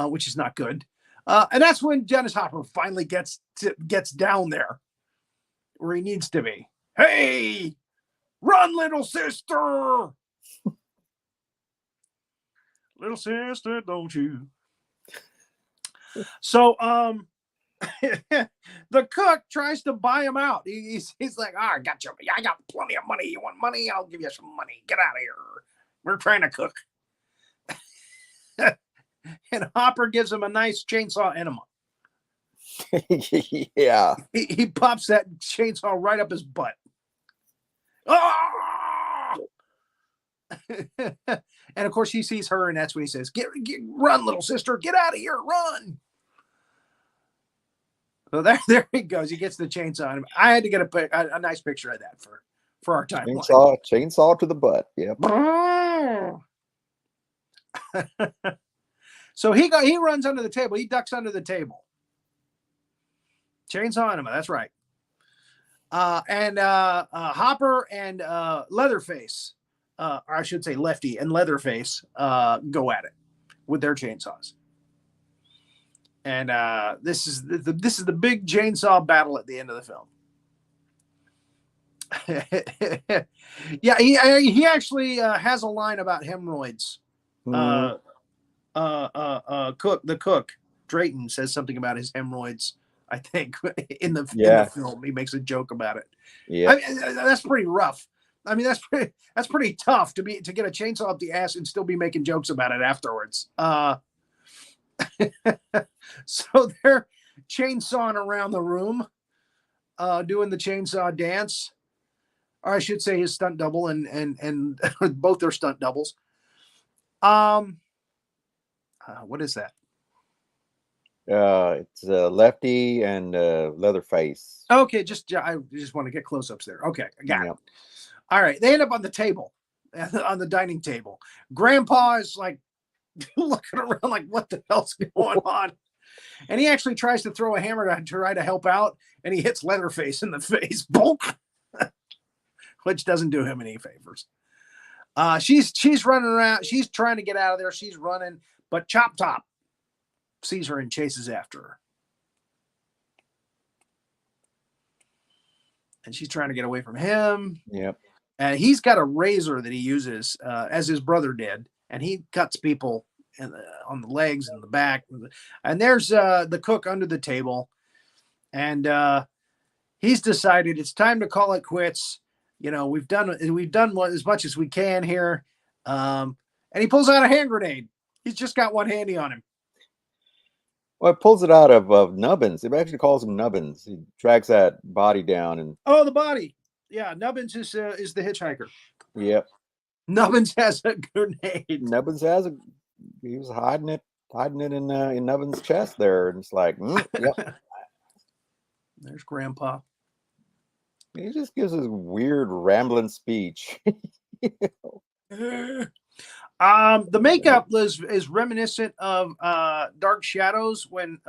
which is not good. And that's when Dennis Hopper finally gets down there where he needs to be. Hey, run, little sister. Little sister, don't you? So, the cook tries to buy him out. He's like, I got you. I got plenty of money. You want money? I'll give you some money. Get out of here. We're trying to cook. And Hopper gives him a nice chainsaw enema. Yeah. He pops that chainsaw right up his butt. Ah! And of course he sees her, and that's when he says, run, little sister, get out of here, run. So there he goes. He gets the chainsaw on him. I had to get a nice picture of that for our timeline. Chainsaw to the butt. Yep. So he runs under the table. He ducks under the table. Chainsaw enema. That's right. And Hopper and Leatherface, or I should say Lefty and Leatherface, go at it with their chainsaws. And this is the big chainsaw battle at the end of the film. Yeah, he actually has a line about hemorrhoids. The cook Drayton says something about his hemorrhoids. I think in the film he makes a joke about it. Yeah, I mean, that's pretty rough. I mean, that's pretty tough to get a chainsaw up the ass and still be making jokes about it afterwards. So they're chainsawing around the room, doing the chainsaw dance, or I should say his stunt double and both their stunt doubles. What is that? It's Lefty and Leatherface. Okay, I just want to get close-ups there. Okay, I got it. Yep. All right, they end up on the table, on the dining table. Grandpa is like looking around like, what the hell's going on? And he actually tries to throw a hammer to try to help out, and he hits Leatherface in the face. Bonk! Which doesn't do him any favors. She's running around. She's trying to get out of there. She's running, but Choptop sees her and chases after her. And she's trying to get away from him. Yep. And he's got a razor that he uses, as his brother did, and he cuts people on the legs and the back. And there's the cook under the table, and he's decided it's time to call it quits. You know, we've done as much as we can here. And he pulls out a hand grenade. He's just got one handy on him. Well, it pulls it out of Nubbins. It actually calls him Nubbins. He drags that body down and. Oh, the body. Yeah, Nubbins is the hitchhiker. Yep. Nubbins has a grenade. Nubbins he was hiding it in Nubbins' chest there, and it's like, yep. There's Grandpa. He just gives this weird rambling speech. The makeup is reminiscent of Dark Shadows when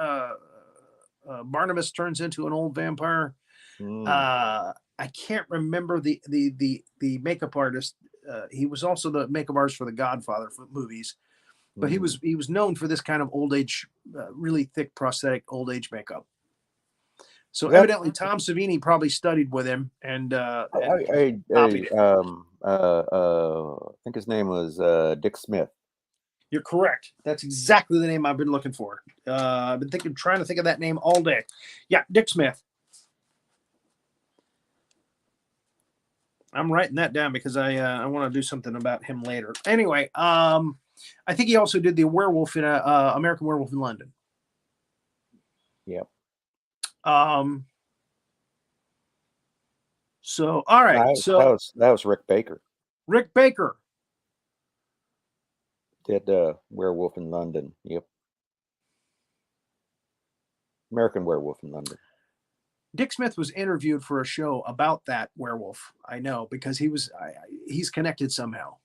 Barnabas turns into an old vampire. I can't remember the makeup artist. He was also the makeup artist for the Godfather movies, but he was known for this kind of old age, really thick prosthetic old age makeup. So evidently Tom Savini probably studied with him and I think his name was Dick Smith. You're correct. That's exactly the name I've been looking for. I've been trying to think of that name all day. Yeah, Dick Smith. I'm writing that down because I want to do something about him later. Anyway, I think he also did the werewolf in American Werewolf in London. Yep. So all right. That was Rick Baker. Rick Baker did Werewolf in London. Yep. American Werewolf in London. Dick Smith was interviewed for a show about that werewolf. I know because he's connected somehow.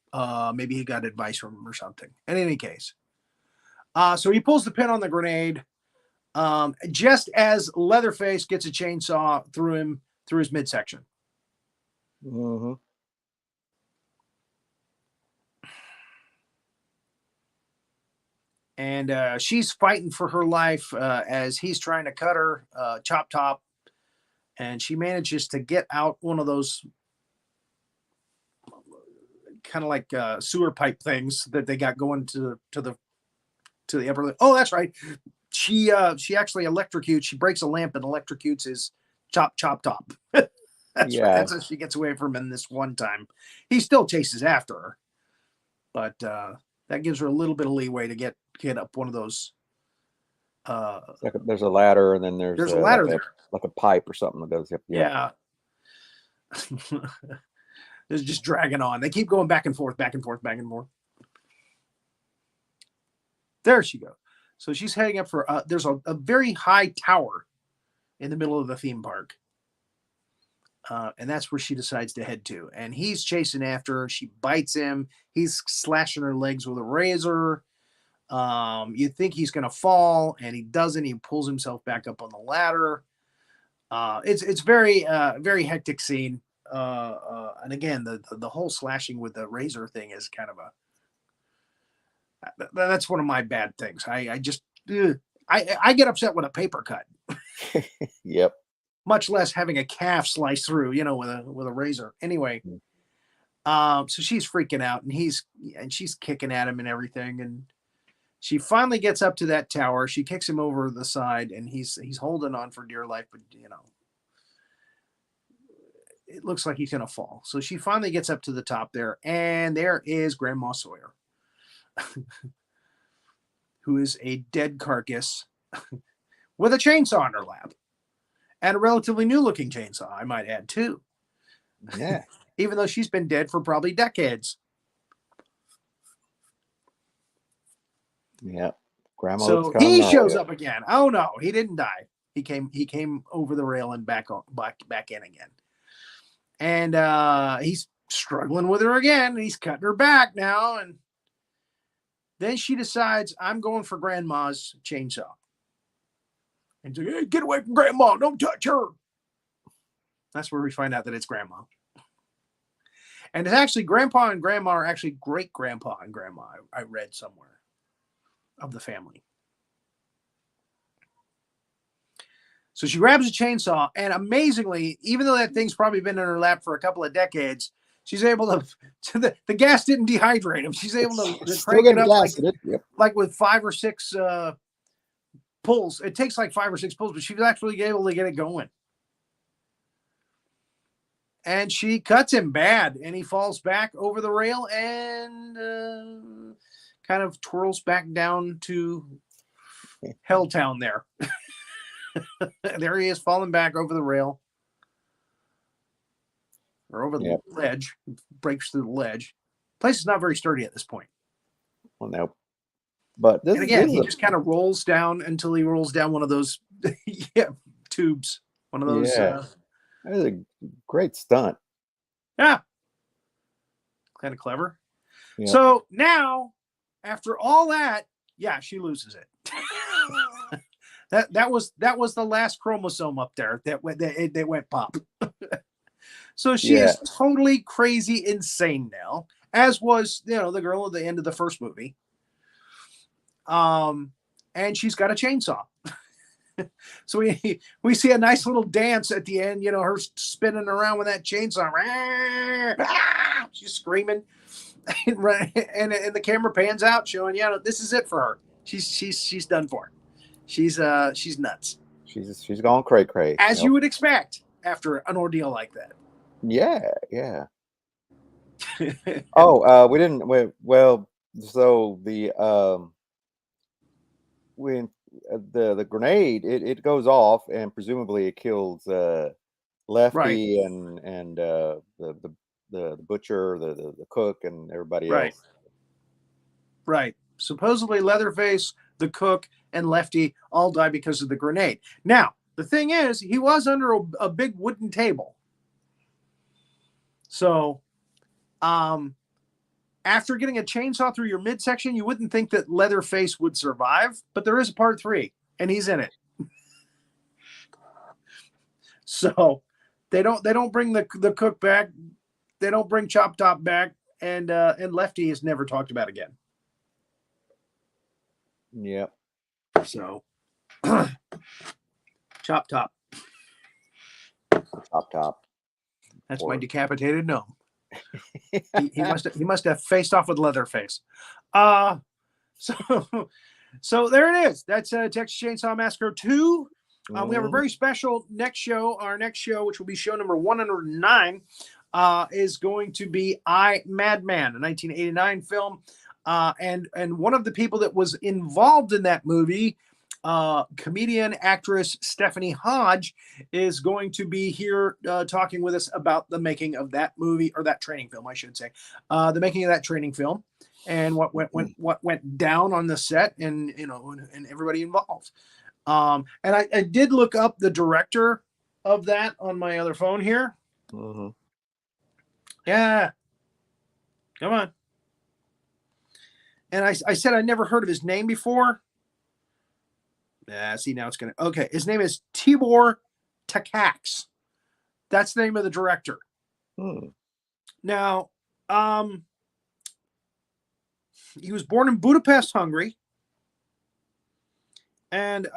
Maybe he got advice from him or something. In any case, so he pulls the pin on the grenade. Just as Leatherface gets a chainsaw through his midsection. Mm-hmm. And she's fighting for her life as he's trying to cut her, choptop, and she manages to get out one of those kind of like sewer pipe things that they got going to the upper. Oh, that's right. She actually electrocutes. She breaks a lamp and electrocutes his choptop. That's right. That's how she gets away from him this one time. He still chases after her, but that gives her a little bit of leeway to get up one of those. There's a ladder, and then there's a ladder there, like a pipe or something that goes up. Yeah. It's just dragging on. They keep going back and forth, back and forth, back and forth. There she goes. So she's heading up for. There's a very high tower in the middle of the theme park. And that's where she decides to head to. And he's chasing after her. She bites him. He's slashing her legs with a razor. You think he's going to fall, and he doesn't. He pulls himself back up on the ladder. It's very very hectic scene. And again, the whole slashing with the razor thing is kind of that's one of my bad things. I just I get upset with a paper cut. Yep. Much less having a calf sliced through, with a razor. Anyway, so she's freaking out, and she's kicking at him and everything, and she finally gets up to that tower. She kicks him over the side, and he's holding on for dear life, but it looks like he's gonna fall. So she finally gets up to the top there, and there is Grandma Sawyer, who is a dead carcass with a chainsaw in her lap. And a relatively new-looking chainsaw, I might add, too. Yeah. Even though she's been dead for probably decades. Yeah. Of Grandma looks So kind of he gnarly. shows up again. Oh no, he didn't die. He came over the rail and back in again. And he's struggling with her again. He's cutting her back now. And then she decides, I'm going for Grandma's chainsaw. And she's like, hey, get away from Grandma. Don't touch her. That's where we find out that it's Grandma. And it's actually Grandpa and Grandma are actually great grandpa and grandma. I read somewhere of the family. So she grabs a chainsaw, and amazingly, even though that thing's probably been in her lap for a couple of decades, she's able to the gas didn't dehydrate him. She's able to crank it up like with 5 or 6 pulls. It takes like 5 or 6 pulls, but she was actually able to get it going. And she cuts him bad, and he falls back over the rail and kind of twirls back down to Helltown there. There he is, falling back over the rail. Or over the ledge. Breaks through the ledge. Place is not very sturdy at this point. Well, no. But this, and again, this he just kind of rolls down until he rolls down one of those tubes. One of those. That is a great stunt. Yeah. Kind of clever. Yep. So now, after all that, yeah, she loses it. That was the last chromosome up there that went pop. So she is totally crazy insane now, as was the girl at the end of the first movie. And she's got a chainsaw. So we see a nice little dance at the end, her spinning around with that chainsaw. She's screaming, and the camera pans out, showing this is it for her. She's done for. She's nuts. She's gone cray. As you would expect after an ordeal like that. Yeah. Oh, we didn't. Well, so when the grenade it goes off, and presumably it kills Lefty and the butcher, the cook, and everybody else. Right. Supposedly Leatherface, the cook, and Lefty all die because of the grenade. Now, the thing is, he was under a big wooden table. So, after getting a chainsaw through your midsection, you wouldn't think that Leatherface would survive, but there is a part 3, and he's in it. So, they don't bring the cook back. They don't bring Choptop back, and Lefty is never talked about again. Yep. So, Choptop. That's my decapitated gnome. he must have faced off with Leatherface. So there it is. That's Texas Chainsaw Massacre 2. We have a very special next show. Our next show, which will be show number 109, is going to be Madman, a 1989 film. And one of the people that was involved in that movie, comedian actress Stephanie Hodge, is going to be here talking with us about the making of that movie, or that training film, I should say, the making of that training film, and what went down on the set, and and everybody involved. And I did look up the director of that on my other phone here. Mm-hmm. Yeah, come on. And I said I never heard of his name before. See, now it's going to... Okay, his name is Tibor Takacs. That's the name of the director. Now, he was born in Budapest, Hungary. And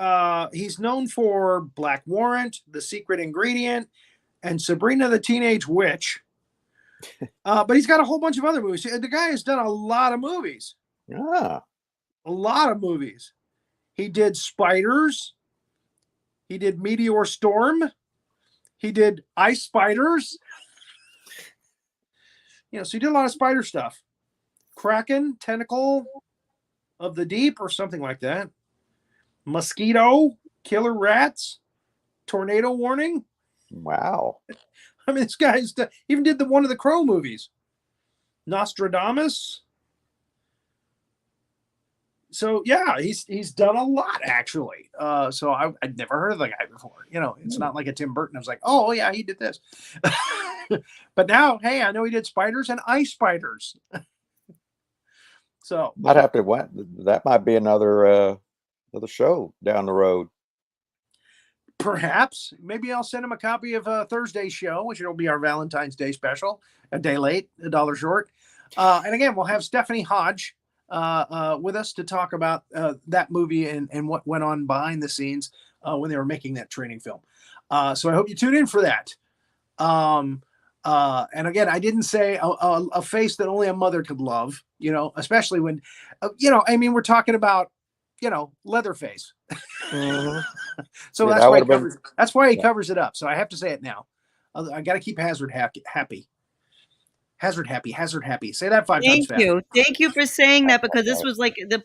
he's known for Black Warrant, The Secret Ingredient, and Sabrina the Teenage Witch. But he's got a whole bunch of other movies. The guy has done a lot of movies. Yeah. A lot of movies. He did Spiders. He did Meteor Storm. He did Ice Spiders. So he did a lot of spider stuff. Kraken, Tentacle of the Deep, or something like that. Mosquito, Killer Rats, Tornado Warning. Wow. I mean, this guy's even did one of the Crow movies. Nostradamus. So yeah, he's done a lot actually. So I'd never heard of the guy before. It's not like a Tim Burton. I was like, oh yeah, he did this. But now, hey, I know he did spiders and ice spiders. So Might have to what that might be another show down the road. perhaps maybe I'll send him a copy of Thursday's show, which will be our Valentine's Day special, a day late, $1 short. And again, we'll have Stephanie Hodge with us to talk about that movie and what went on behind the scenes when they were making that training film. So I hope you tune in for that. And again, I didn't say a face that only a mother could love, especially when, we're talking about, Leatherface. Mhm. So Yeah, that's that why would've been- he covers it up. So I have to say it now. I got to keep Hazzard happy. Hazard happy. Say that 5 times fast. Thank you for saying that, because this was like the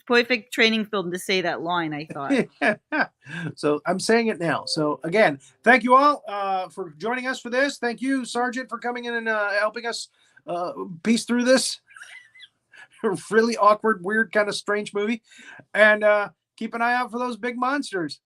perfect training film to say that line, I thought. So I'm saying it now. So again, thank you all for joining us for this. Thank you, Sergeant, for coming in and helping us piece through this really awkward, weird, kind of strange movie. And keep an eye out for those big monsters.